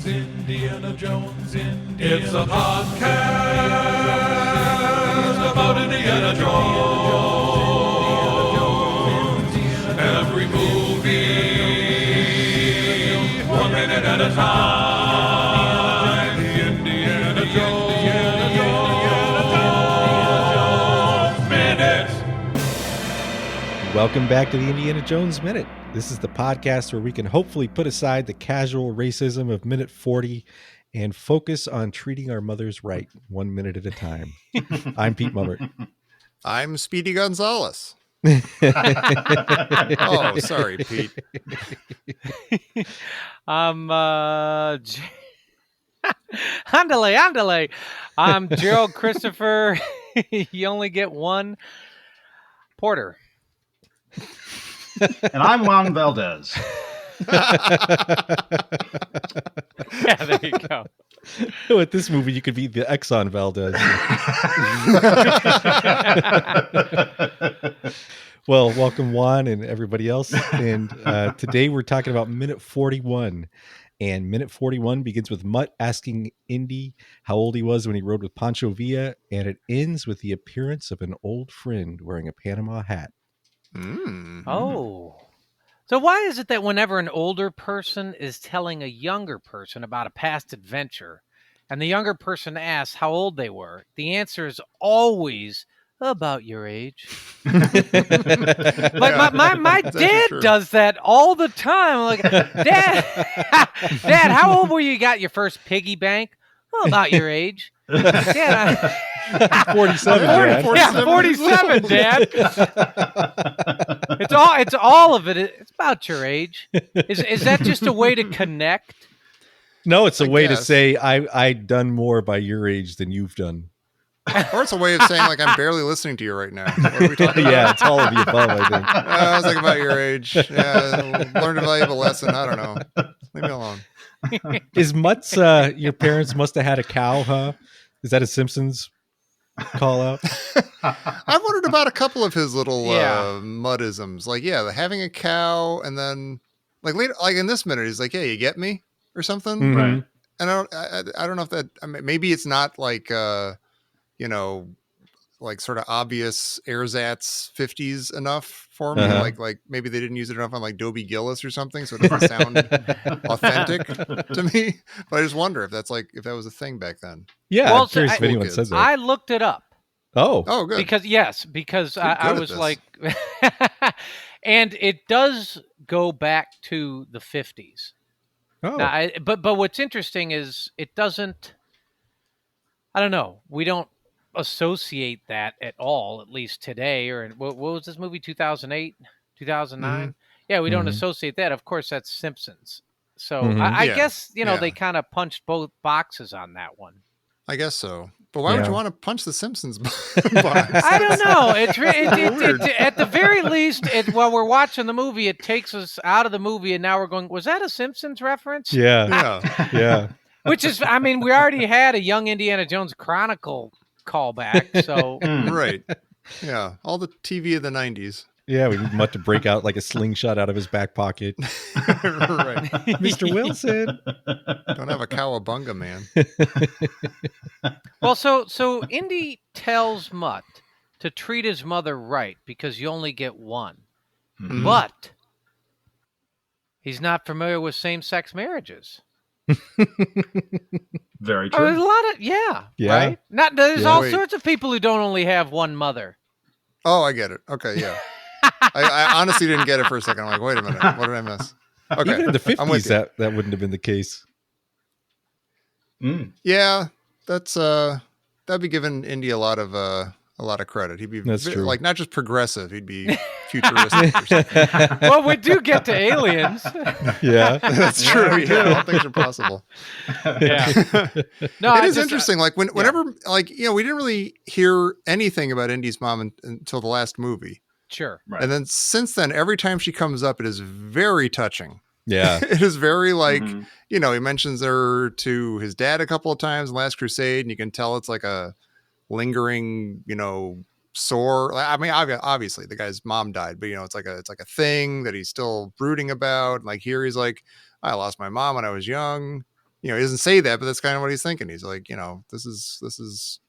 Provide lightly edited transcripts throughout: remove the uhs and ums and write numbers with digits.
Indiana Jones. It's a podcast about Indiana Jones. Every movie, 1 minute at a time. Indiana Jones. Minute. Welcome back to the Indiana Jones Minute. This is the podcast where we can hopefully put aside the casual racism of minute 40 and focus on treating our mothers right 1 minute at a time. I'm Pete Mummert. I'm Speedy Gonzalez. Oh, sorry, Pete. I'm Andale. I'm Gerald Christopher. You only get one. Porter. And I'm Juan Valdez. Yeah, there you go. With this movie, you could be the Exxon Valdez. Well, welcome Juan and everybody else. And today we're talking about minute 41. And minute 41 begins with Mutt asking Indy how old he was when he rode with Pancho Villa. And it ends with the appearance of an old friend wearing a Panama hat. Oh. So why is it that whenever an older person is telling a younger person about a past adventure and the younger person asks how old they were, the answer is always about your age? Like my dad does that all the time. Like, Dad, how old were you got your first piggy bank? Oh, about your age. Dad, 47, Dad. 47, Dad. It's all of it. It's about your age. Is that just a way to connect? No, it's a way to guess. say I've done more by your age than you've done. Or it's a way of saying, like, I'm barely listening to you right now. What are we talking about? Yeah, it's all of the above, I think. I was thinking about your age. Yeah, learned a valuable lesson. I don't know. Leave me alone. Is Mutt's, your parents must have had a cow, huh? Is that a Simpsons call out? I've wondered about a couple of his little Yeah. Muddisms. Like, yeah, having a cow, and then, like, later, like in this minute, he's like, "Yeah, you get me?" or something. Mhm. Right. And I don't know if that, I mean, maybe it's not like, like sort of obvious ersatz 50s enough for me. Uh-huh. Like maybe they didn't use it enough on like Dobie Gillis or something, so it doesn't sound authentic to me. But I just wonder if that was a thing back then. Yeah, Well, I'm curious so if anyone kids. says that. I looked it up. Oh, Oh, good. Because I good at was this. like, and it does go back to the 50s. oh. Now, but what's interesting is it doesn't. I don't know. We don't associate that at all, at least today. Or what was this movie? 2008, 2009. Yeah, we don't Mhm. associate that. Of course, that's Simpsons. So Mhm. I Yeah. guess Yeah. they kind of punched both boxes on that one. I guess so. But why would Yeah. you want to punch the Simpsons box? I don't know. It's Weird. at the very least, while we're watching the movie, it takes us out of the movie, and now we're going, was that a Simpsons reference? Yeah, Yeah. yeah. Which is, I mean, we already had a Young Indiana Jones Chronicle callback, so Right. Yeah. All the TV of the 90s. Yeah, we need Mutt to break out like a slingshot out of his back pocket. Right. Mr. Wilson. Don't have a cowabunga, man. Well, so Indy tells Mutt to treat his mother right because you only get one. Mhm. But he's not familiar with same-sex marriages. Very Oh, there's a true. lot of yeah. Right? There's Yeah. all Wait. sorts of people who don't only have one mother. Oh, I get it. Okay, yeah. I honestly didn't get it for a second. I'm like, wait a minute. What did I miss? Okay. Even in the I'm with 50s, you. that wouldn't have been the case. Mm. Yeah, that's that'd be giving Indy a lot of credit. He'd be That's true. like not just progressive, he'd be futuristic or something. Well, we do get to aliens. Yeah. That's true. Yeah, all things are possible. Yeah. No, It is interesting. Like whenever like, we didn't really hear anything about Indy's mom until the last movie. Sure. Right. And then since then, every time she comes up, it is very touching. Yeah. It is very like, Mhm. he mentions her to his dad a couple of times in Last Crusade, and you can tell it's like a lingering, sore. I mean, obviously the guy's mom died, but it's like a thing that he's still brooding about. Like here he's like, I lost my mom when I was young. he doesn't say that, but that's kind of what he's thinking. He's like, this is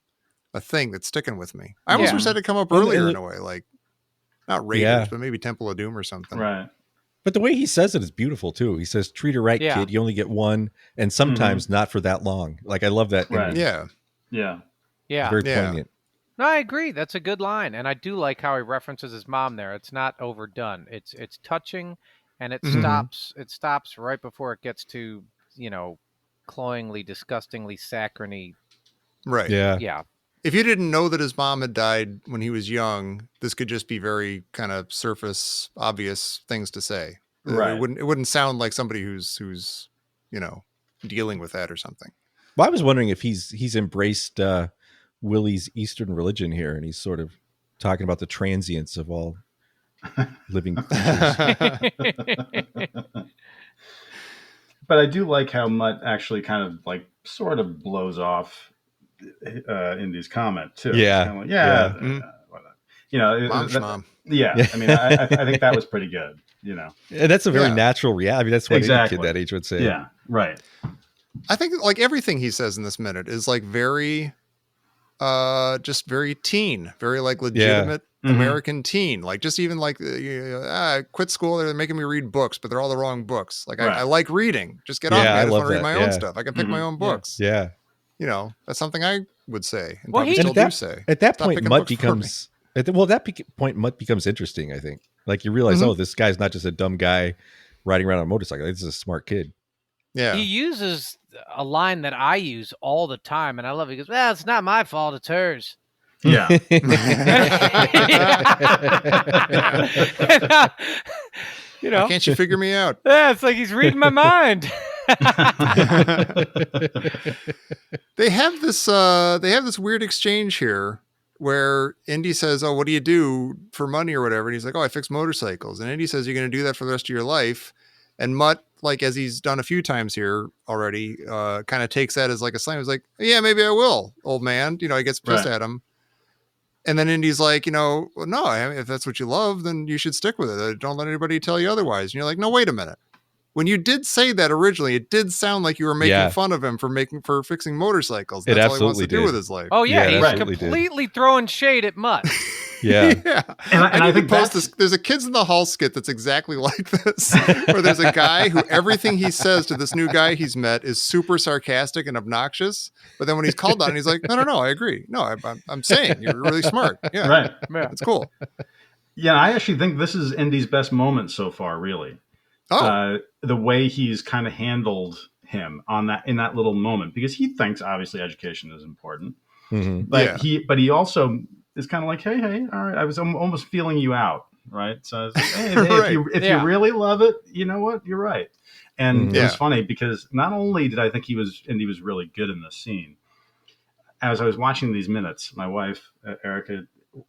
a thing that's sticking with me. I almost Yeah. wish that had come up Well, earlier and in a way, like not Raiders, Yeah. but maybe Temple of Doom or something. Right. But the way he says it is beautiful too. He says, "Treat her right, Yeah. kid. You only get one, and sometimes not for that long." Like I love that. Right. ending. Yeah. Yeah. Yeah. Very Yeah. poignant. No, I agree. That's a good line, and I do like how he references his mom there. It's not overdone. It's touching, and it stops. It stops right before it gets to cloyingly, disgustingly saccharine. Right. Yeah. Yeah. If you didn't know that his mom had died when he was young, this could just be very kind of surface, obvious things to say. Right. It wouldn't sound like somebody who's dealing with that or something. Well, I was wondering if he's embraced Willie's Eastern religion here, and he's sort of talking about the transience of all living creatures. But I do like how Mutt actually kind of like sort of blows off Indy's comment too. Yeah. It's kind of like, whatever. Mom's mom. Yeah. I mean, I think that was pretty good. And that's a very natural reality. I mean, that's what Exactly. any kid that age would say. Yeah. Right. I think like everything he says in this minute is like very, just very teen, very like legitimate American teen. Like just even like I quit school. They're making me read books, but they're all the wrong books. Like I like reading. Just get off me. I just want to read my own stuff. I can pick my own books. Yeah. That's something I would say. And Well, probably still do say. At that Stop point, picking Mutt books for me. becomes Mutt becomes interesting. I think. Like you realize, oh, this guy's not just a dumb guy riding around on a motorcycle. This is a smart kid. Yeah. He uses a line that I use all the time, and I love it. He goes, "Well, it's not my fault; it's hers." Yeah. Why can't you figure me out? Yeah, it's like he's reading my mind. They have this weird exchange here where Indy says, "Oh, what do you do for money or whatever?" And he's like, "Oh, I fix motorcycles." And Indy says, "You're going to do that for the rest of your life." And Mutt, like as he's done a few times here already, kind of takes that as like a slam. He's like, "Yeah, maybe I will, old man." He gets pissed at him. And then Indy's like, well, no, if that's what you love, then you should stick with it. Don't let anybody tell you otherwise. And you're like, no, wait a minute. When you did say that originally, it did sound like you were making fun of him for fixing motorcycles. That's all he wants to do with his life. Oh yeah, Yeah, he's completely throwing shade at Mutt. Yeah. And I think post this. There's a Kids in the Hall skit that's exactly like this, where there's a guy who everything he says to this new guy he's met is super sarcastic and obnoxious. But then when he's called on, he's like, no, I agree. No, I'm saying you're really smart. Yeah, right. That's cool. Yeah, I actually think this is Indy's best moment so far, really. Oh, the way he's kind of handled him in that little moment, because he thinks obviously education is important, but he also is kind of like, hey, all right, I was almost feeling you out, right? So I was like, hey, Right. if you really love it, you know what, you're right. And it was funny because not only did I think Indy was really good in this scene, as I was watching these minutes, my wife Erica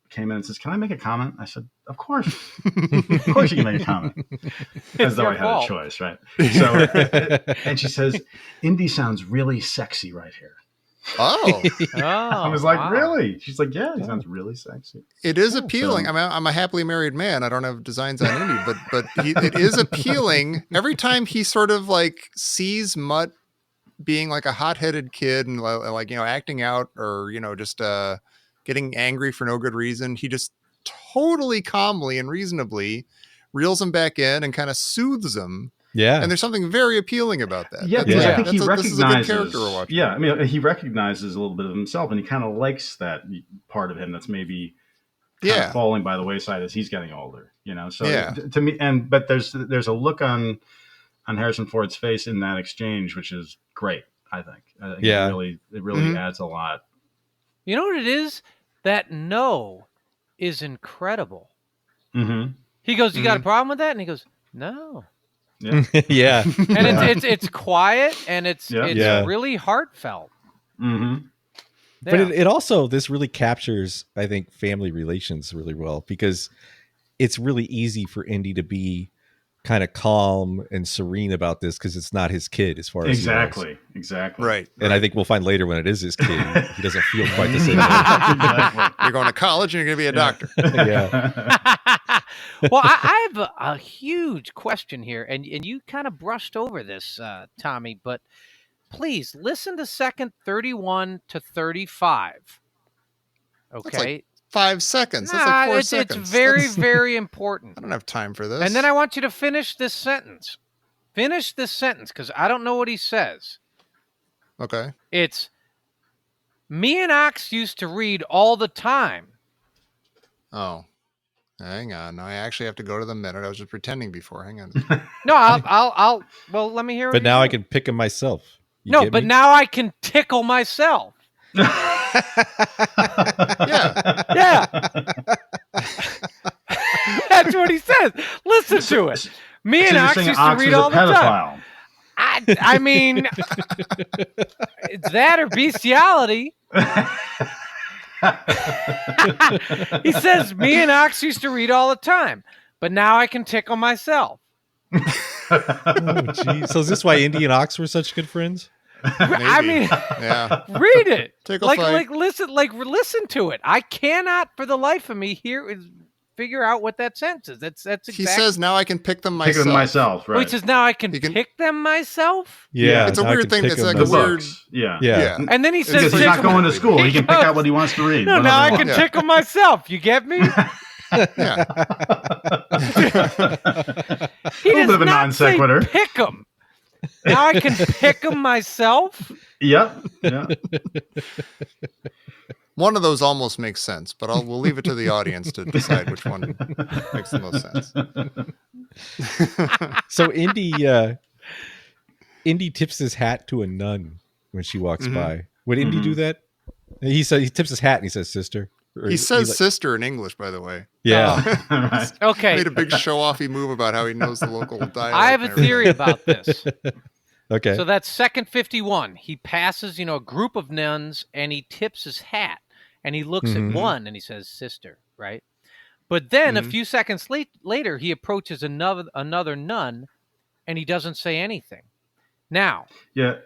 came in and says, "Can I make a comment?" I said, "Of course, of course you can make a comment." As though I had a choice, right? So, and she says, "Indy sounds really sexy right here." Oh, I was like, really? She's like, yeah, he sounds really sexy. it is appealing. I mean, I'm a happily married man. I don't have designs on Indy, but it is appealing. Every time he sort of like sees Mutt being like a hot-headed kid and like, acting out or, just getting angry for no good reason, he just totally calmly and reasonably reels him back in and kind of soothes him. Yeah. And there's something very appealing about that. Yeah, because I think he recognizes. This is a good character we're watching. Yeah, I mean, he recognizes a little bit of himself, and he kind of likes that part of him that's maybe kind of falling by the wayside as he's getting older. So to me, but there's a look on Harrison Ford's face in that exchange, which is great. I think it really adds a lot. You know what it is? That no is incredible. Mm-hmm. He goes, "You got a problem with that?" And he goes, "No." Yeah. Yeah. And it's quiet and it's really heartfelt. Mm-hmm. But it also, this really captures, I think, family relations really well, because it's really easy for Indy to be kind of calm and serene about this because it's not his kid as far as exactly. Right. And I think we'll find later when it is his kid, he doesn't feel quite the same way. Exactly. You're going to college and you're going to be a doctor. Yeah. Well, I have a huge question here, and you kind of brushed over this, Tommy, but please listen to second 31 to 35. Okay. That's like 5 seconds. That's Nah, like 4 it's seconds. very, very important. I don't have time for this. And then I want you to finish this sentence. Finish this sentence, because I don't know what he says. Okay. It's, me and Ox used to read all the time. Oh, hang on. I actually have to go to the minute. I was just pretending before. Hang on. No, I'll. Well, let me hear. But what now you I do. can pick him myself. You No, get but me? now I can tickle myself. Yeah. Yeah. That's what he says. Listen to it. Me So and you're Ox saying used to Ox read is a all the time. pedophile. I mean, it's that or bestiality. He says, me and Ox used to read all the time, but now I can tickle myself. Oh, geez. So is this why Indy and Ox were such good friends? I Maybe. mean, Yeah. read it. Tickle like fight. listen to it. I cannot for the life of me figure out what that sentence is. That's exactly. He says now I can pick them Pick myself. them myself, Oh, right? he says now I can He can- pick them myself. Yeah. It's a now I weird can thing. pick It's him like a the myself. weird. books. Yeah. Yeah. And then he says, Because he's not going to school. He can pick out what he wants to read. No, now I can Yeah. tickle myself. You get me? Yeah. He A little does bit of a not non sequitur. say pick them. Now I can pick them myself. Yep. Yeah. One of those almost makes sense, but we'll leave it to the audience to decide which one makes the most sense. So Indy tips his hat to a nun when she walks Mhm. by. Would Indy do that? He tips his hat and he says sister. Or He says like- sister in English, by the way. yeah. Right. Okay. Made a big show-offy move about how he knows the local dialect. I have a and everything. theory about this. Okay. So that's second 51. He passes, a group of nuns and he tips his hat and he looks Mhm. at one and he says, sister, right? But then a Mhm. few seconds later, he approaches another nun and he doesn't say anything. Now, Yeah.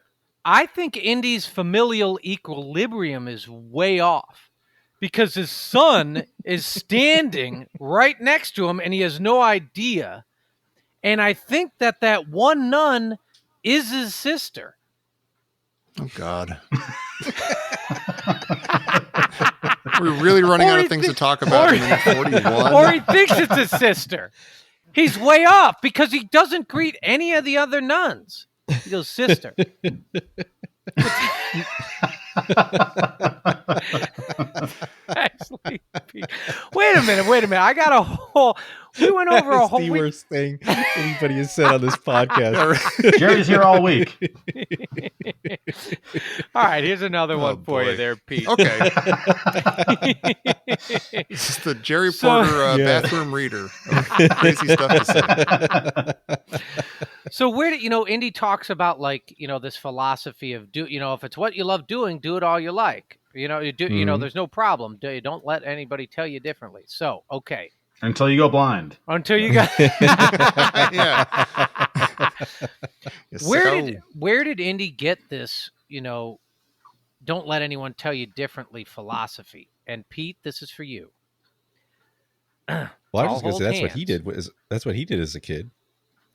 I think Indy's familial equilibrium is way off because his son is standing right next to him and he has no idea. And I think that one nun is his sister. Oh, God. We're really running Or out he of things to thi- talk about or- in minute 41. Or he thinks it's his sister. He's way off because he doesn't greet any of the other nuns. He goes, sister. Actually, wait a minute. I got a whole. We went over a That is whole the week. worst thing anybody has said on this podcast. Jerry's here all week. All right, here's another one for you boy. there, Pete. Okay. It's the Jerry So- Porter Yeah. bathroom reader of crazy stuff to say. So where did Indy talks about this philosophy of if it's what you love doing, do it all you like. Mhm. There's no problem. Don't let anybody tell you differently. So okay, Until you go blind. until you got Yeah. You where did Indy get this? Don't let anyone tell you differently philosophy. And Pete, this is for you. Well, I was All just gonna say hold that's what he hands. did. That's what he did as a kid.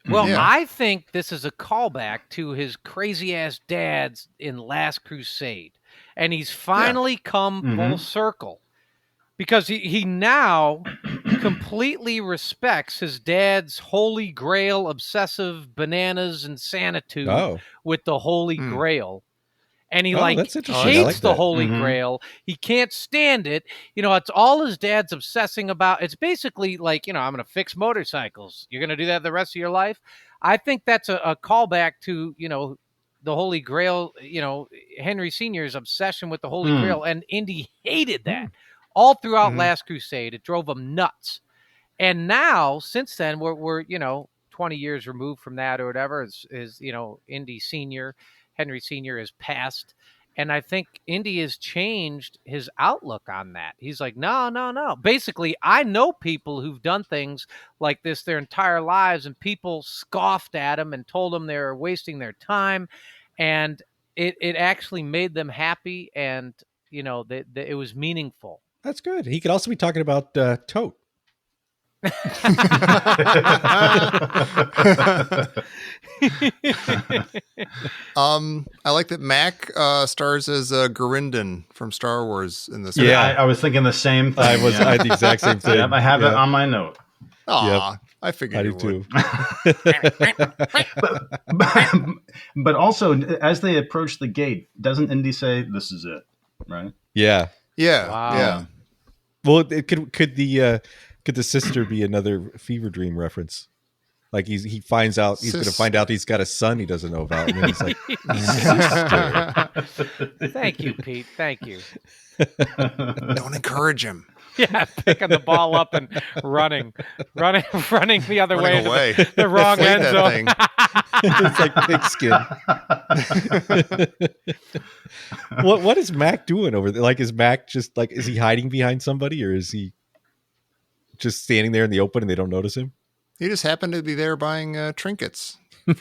Well, Yeah. I think this is a callback to his crazy ass dad's in Last Crusade. And he's finally come full Mhm. circle because he now completely respects his dad's holy grail obsessive bananas and sanitude Oh, with the Holy Hmm. Grail. And he that's interesting. I hates like the that. Holy Mhm. Grail. He can't stand it. It's all his dad's obsessing about. It's basically like, I'm going to fix motorcycles. You're going to do that the rest of your life. I think that's a callback to, the Holy Grail, Henry Sr.'s obsession with the Holy Mm. Grail. And Indy hated that all throughout Mhm. Last Crusade. It drove him nuts. And now, since then, we're 20 years removed from that or whatever. Is Indy Sr., Henry Sr. is passed. And I think Indy has changed his outlook on that. He's like, no. Basically, I know people who've done things like this their entire lives, and people scoffed at them and told them they were wasting their time. And it actually made them happy, and, it was meaningful. that's good. He could also be talking about Tote. I like that Mac stars as Gurinden from Star Wars in this. Yeah. I was thinking the same thing. I had the exact same thing. Yep, I have it on my note. Aw, I figured I you do would. too. But also, as they approach the gate, doesn't Indy say, "This is it"? Right? Yeah. Yeah, Wow. yeah. Well, could the sister be another Fever Dream reference? Like he finds out he's going to find out he's got a son he doesn't know about, and then he's like, "Sister." Thank you, Pete. Thank you. Don't encourage him. Yeah, picking the ball up and running the other Running way away. to the wrong Deflate end that zone. It's like pigskin. What is Mac doing over there? Like, is Mac just like, is he hiding behind somebody, or is he just standing there in the open and they don't notice him? He just happened to be there buying trinkets. He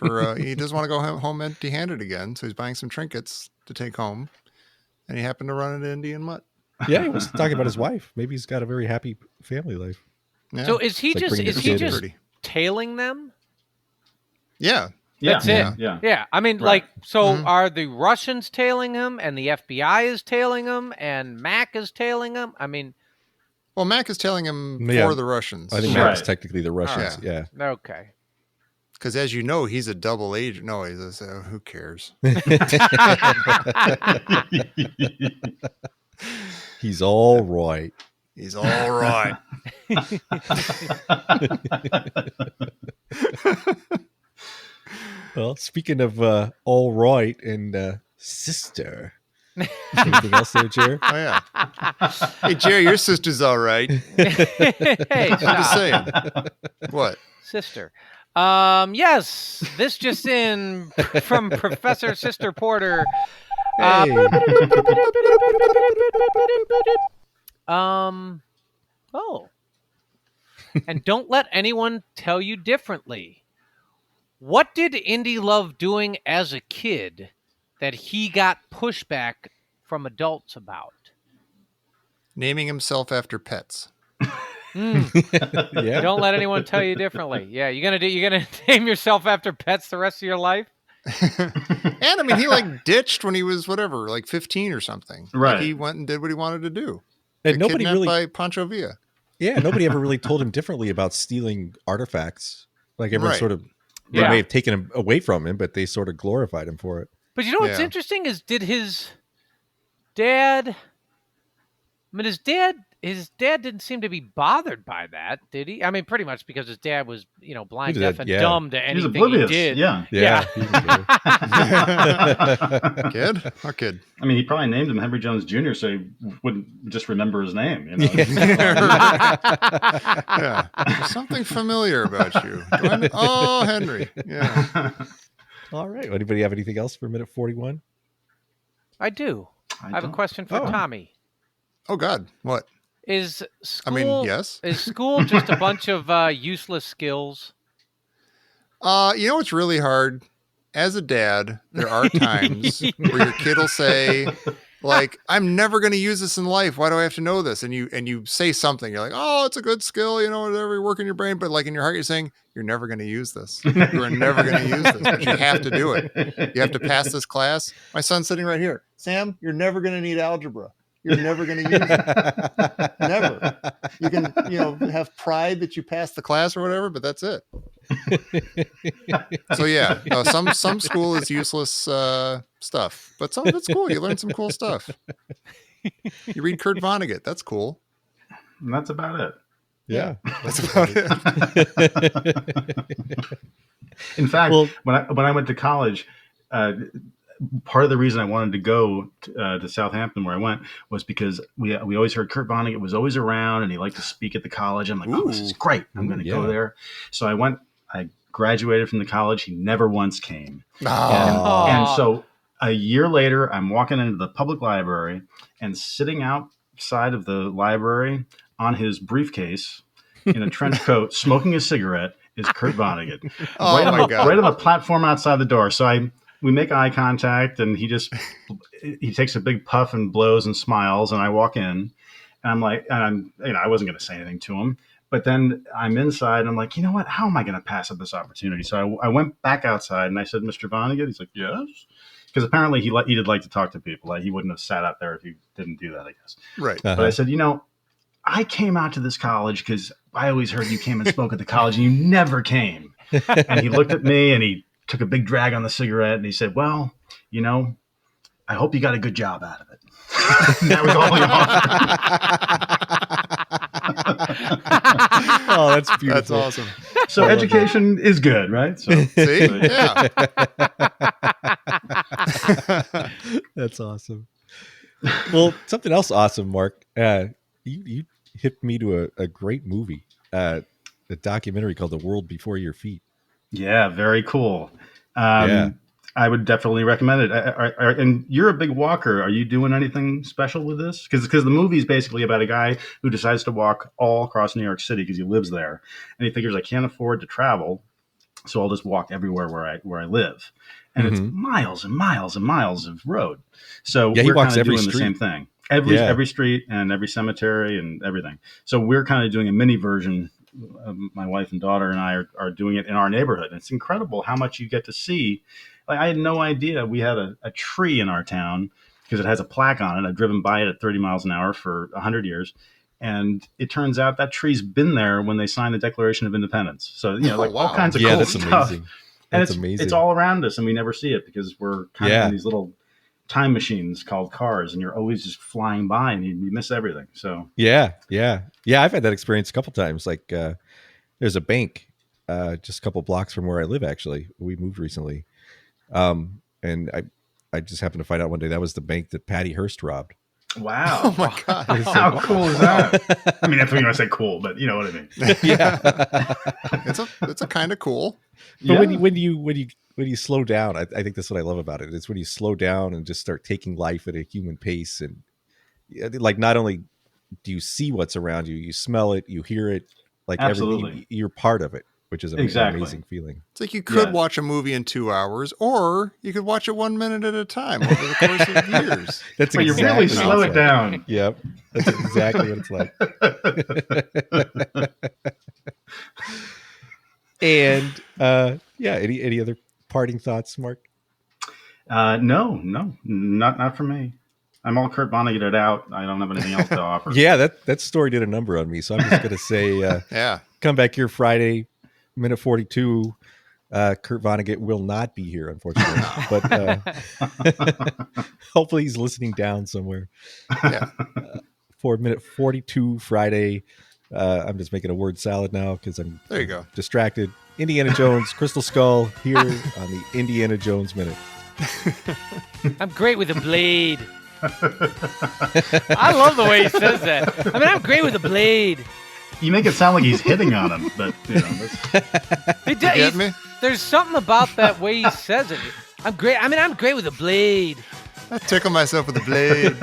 doesn't want to go home empty-handed again, so he's buying some trinkets to take home. And he happened to run into Indy and Mutt. Yeah, he was talking about his wife. Maybe he's got a very happy family life. Yeah. So is he It's like just bringing is the he kid just Pretty. tailing them? Yeah. That's it. Yeah. Yeah, I mean, Right. like, so Mhm. are the Russians tailing him, and the FBI is tailing him, and Mac is tailing him? I mean, Well, Mac is telling him Yeah. for the Russians. I think Right. Mac's technically the Russians. Yeah. okay. Because as you know, he's a double agent. No, he's a, who cares? He's all right. He's all right. Well, speaking of all right and sister, anything else there, Jer? Oh, yeah. Hey, Jerry, your sister's all right. Hey, I'm just stop. saying. What? Sister. Yes, this just in from Professor Sister Porter. Hey. Oh. And don't let anyone tell you differently. What did Indy love doing as a kid that he got pushback from adults about? Naming himself after pets. Yeah. Don't let anyone tell you differently. Yeah, you're gonna name yourself after pets the rest of your life? And I mean, he like ditched when he was whatever, like 15 or something. Right. Like, he went and did what he wanted to do. And Got nobody kidnapped really, by Pancho Villa. yeah, nobody ever really told him differently about stealing artifacts. Like everyone Right. sort of, they Yeah. may have taken him away from him, but they sort of glorified him for it. But you know what's Yeah. interesting is did his dad his dad didn't seem to be bothered by that, did he? I mean, pretty much because his dad was, blind, He did deaf, that, and yeah. dumb to He's anything he oblivious. did. Yeah. Yeah. Kid? Our kid. I mean, he probably named him Henry Jones Jr. so he wouldn't just remember his name. Yeah. There's something familiar about you. Oh, Henry. Yeah. All right. Anybody have anything else for minute 41? I do. I have a don't. question for Tommy. Oh, God. What? Is school? I mean, yes. Is school just a bunch of useless skills? You know what's really hard? As a dad, there are times where your kid will say, like, I'm never going to use this in life. Why do I have to know this? And you say something. You're like, oh, it's a good skill, whatever, you work in your brain. But like in your heart, you're saying, you're never going to use this. You are never going to use this, but you have to do it. You have to pass this class. My son's sitting right here. Sam, you're never going to need algebra. You're never going to use it. Never. You can, have pride that you passed the class or whatever, but that's it. So yeah, no, some school is useless stuff, but some of it's cool. You learn some cool stuff. You read Kurt Vonnegut. That's cool. And that's about it. Yeah. That's about it. In fact, Well- when I went to college, part of the reason I wanted to go to Southampton, where I went, was because we always heard Kurt Vonnegut was always around, and he liked to speak at the college. I'm like, oh, this is great. I'm going to go there. So I went. I graduated from the college. He never once came. Oh. And so a year later, I'm walking into the public library, and sitting outside of the library on his briefcase in a trench coat, smoking a cigarette, is Kurt Vonnegut. Oh, my God. Right on the platform outside the door. So we make eye contact, and he takes a big puff and blows and smiles, and I walk in, and I wasn't going to say anything to him, But then I'm inside and I'm like, you know what? How am I going to pass up this opportunity? So I went back outside and I said, Mr. Vonnegut? He's like, yes. Because apparently he did like to talk to people. Like, he wouldn't have sat out there if he didn't do that, I guess. Right. Uh-huh. But I said, I came out to this college because I always heard you came and spoke at the college and you never came. And he looked at me and he took a big drag on the cigarette and he said, well, I hope you got a good job out of it. That was all he offered. Oh, that's beautiful. That's awesome. So education is good, right? So, See? Yeah. That's awesome. Well, something else awesome, Mark. You hit me to a great movie, a documentary called "The World Before Your Feet." Yeah, very cool. I would definitely recommend it. And you're a big walker. Are you doing anything special with this? Because the movie is basically about a guy who decides to walk all across New York City because he lives there, and he figures I can't afford to travel, so I'll just walk everywhere where I live. And it's miles and miles and miles of road. So he we're walks kind of every doing street. the same thing. Every street and every cemetery and everything. So we're kind of doing a mini version. My wife and daughter and I are doing it in our neighborhood. And it's incredible how much you get to see. Like, I had no idea we had a tree in our town because it has a plaque on it. I've driven by it at 30 miles an hour for 100 years. And it turns out that tree's been there when they signed the Declaration of Independence. So, all kinds of cool that's stuff. amazing. And That's amazing. It's all around us and we never see it because we're kind of in these little time machines called cars, and you're always just flying by and you miss everything. So yeah. I've had that experience a couple times. Like, there's a bank just a couple blocks from where I live. Actually, we moved recently, and I just happened to find out one day that was the bank that Patty Hearst robbed. wow. Oh my God. How cool is that? I mean, that's when I say cool, but you know what I mean. Yeah, It's a kind of cool. but when you slow down, I think that's what I love about it. It's when you slow down and just start taking life at a human pace, and like not only do you see what's around you, you smell it, you hear it, like Absolutely. everything. You're part of it, which is an amazing feeling. It's like you could Yes. watch a movie in 2 hours, or you could watch it 1 minute at a time over the course of years. That's But you exactly really what slow it's it like. down. Yep, that's exactly what it's like. And any other parting thoughts, Mark? No, not for me. I'm all Kurt Vonnegut out. I don't have anything else to offer. Yeah, that story did a number on me. So I'm just gonna say, Yeah. come back here Friday, minute 42. Kurt Vonnegut will not be here, unfortunately, but hopefully he's listening down somewhere. Yeah. For minute 42 Friday. I'm just making a word salad now because I'm There you go. distracted. Indiana Jones, Crystal Skull here on the Indiana Jones Minute. I'm great with a blade. I love the way he says that. I mean, I'm great with a blade. You make it sound like he's hitting on him, but that's... It You get me? There's something about that way he says it. I'm great. I mean, I'm great with a blade. I tickle myself with a blade.